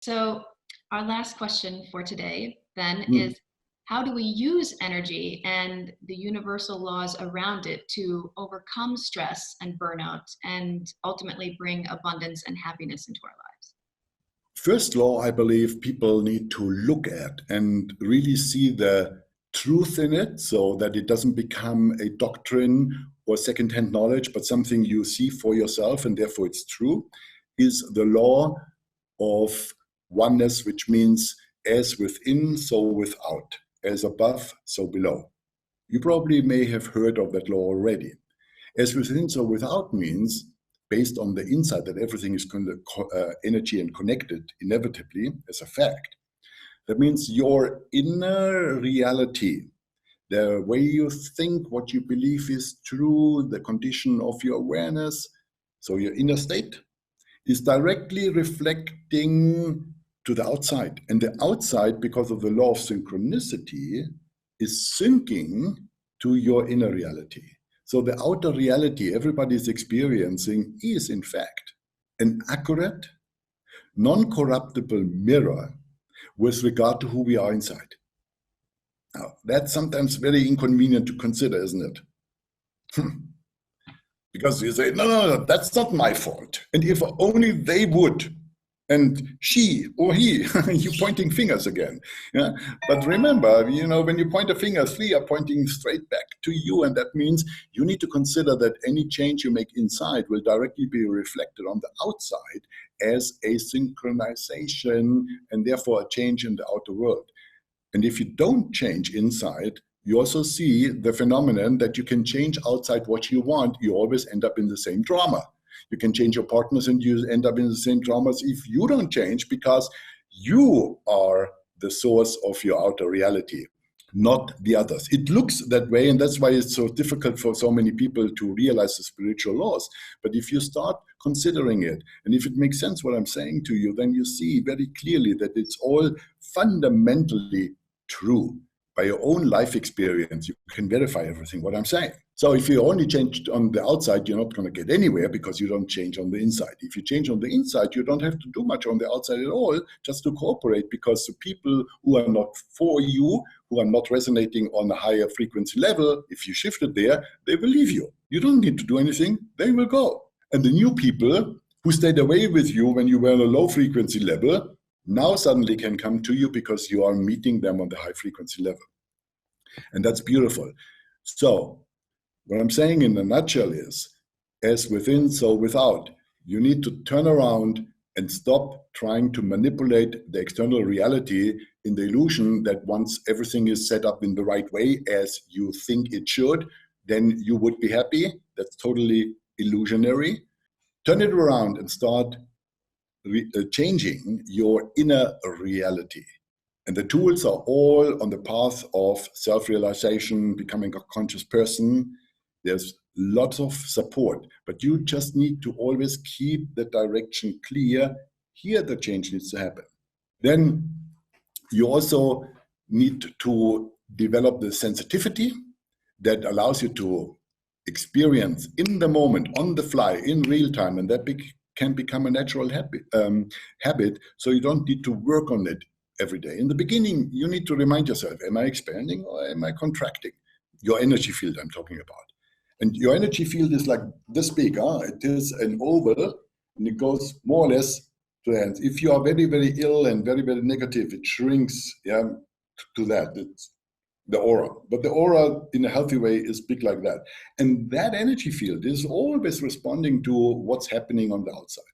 So, our last question for today then Hmm. is, how do we use energy and the universal laws around it to overcome stress and burnout and ultimately bring abundance and happiness into our lives? First law, I believe people need to look at and really see the truth in it so that it doesn't become a doctrine or secondhand knowledge, but something you see for yourself and therefore it's true, is the law of oneness, which means as within, so without, as above, so below. You probably may have heard of that law already. As within, so without means based on the insight that everything is energy and connected inevitably as a fact. That means your inner reality, the way you think, what you believe is true, the condition of your awareness, so your inner state, is directly reflecting to the outside. And the outside, because of the law of synchronicity, is syncing to your inner reality. So the outer reality everybody is experiencing is, in fact, an accurate, non-corruptible mirror with regard to who we are inside. Now, that's sometimes very inconvenient to consider, isn't it? Because you say, no, no, no, that's not my fault. And if only they would, and she or he, you're pointing fingers again. Yeah? But remember, when you point a finger, three are pointing straight back to you. And that means you need to consider that any change you make inside will directly be reflected on the outside as a synchronization and therefore a change in the outer world. And if you don't change inside, you also see the phenomenon that you can change outside what you want. You always end up in the same drama. You can change your partners and you end up in the same dramas if you don't change, because you are the source of your outer reality, not the others. It looks that way, and that's why it's so difficult for so many people to realize the spiritual laws. But if you start considering it, and if it makes sense what I'm saying to you, then you see very clearly that it's all fundamentally true. By your own life experience, you can verify everything what I'm saying. So if you only change on the outside, you're not going to get anywhere because you don't change on the inside. If you change on the inside, you don't have to do much on the outside at all, just to cooperate, because the people who are not for you, who are not resonating on a higher frequency level, if you shift it there, they will leave you. You don't need to do anything. They will go. And the new people who stayed away with you when you were on a low frequency level now suddenly can come to you because you are meeting them on the high frequency level. And that's beautiful. So what I'm saying in a nutshell is, as within, so without. You need to turn around and stop trying to manipulate the external reality in the illusion that once everything is set up in the right way as you think it should, then you would be happy. That's totally illusionary. Turn it around and start changing your inner reality. And the tools are all on the path of self-realization, becoming a conscious person. There's lots of support, but you just need to always keep the direction clear. Here, the change needs to happen. Then you also need to develop the sensitivity that allows you to experience in the moment, on the fly, in real time, and that can become a natural habit, so you don't need to work on it every day. In the beginning, you need to remind yourself, am I expanding or am I contracting? Your energy field I'm talking about. And your energy field is like this big. It is an oval, and it goes more or less to the ends. If you are very, very ill and very, very negative, it shrinks to that. It's the aura. But the aura in a healthy way is big like that. And that energy field is always responding to what's happening on the outside.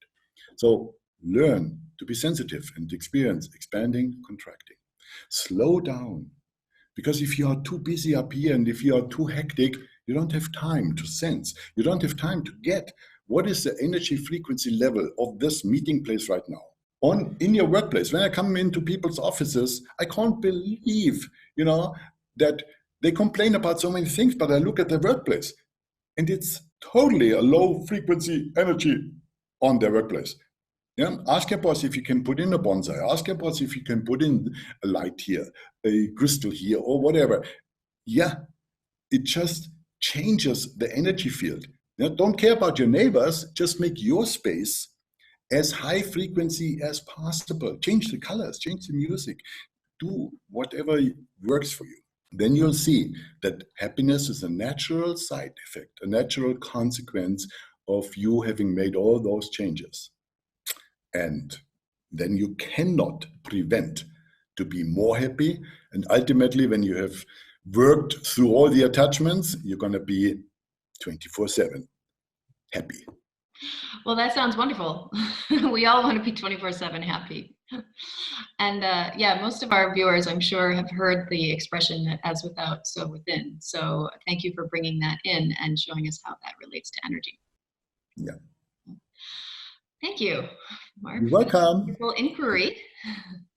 So learn to be sensitive and experience expanding, contracting. Slow down. Because if you are too busy up here and if you are too hectic, you don't have time to sense. You don't have time to get what is the energy frequency level of this meeting place right now. In your workplace, when I come into people's offices, I can't believe, that they complain about so many things, but I look at their workplace and it's totally a low frequency energy on their workplace. Yeah? Ask your boss if you can put in a bonsai. Ask your boss if you can put in a light here, a crystal here, or whatever. Yeah, it just changes the energy field. Don't care about your neighbors, just make your space as high frequency as possible. Change the colors, change the music, do whatever works for you. Then you'll see that happiness is a natural side effect, a natural consequence of you having made all those changes. And then you cannot prevent to be more happy. And ultimately, when you have worked through all the attachments, you're going to be 24/7 happy. Well, that sounds wonderful. We all want to be 24/7 happy. And yeah, most of our viewers, I'm sure, have heard the expression as without, so within. So thank you for bringing that in and showing us how that relates to energy. Yeah. Thank you, Mark, You're for that welcome. wonderful inquiry.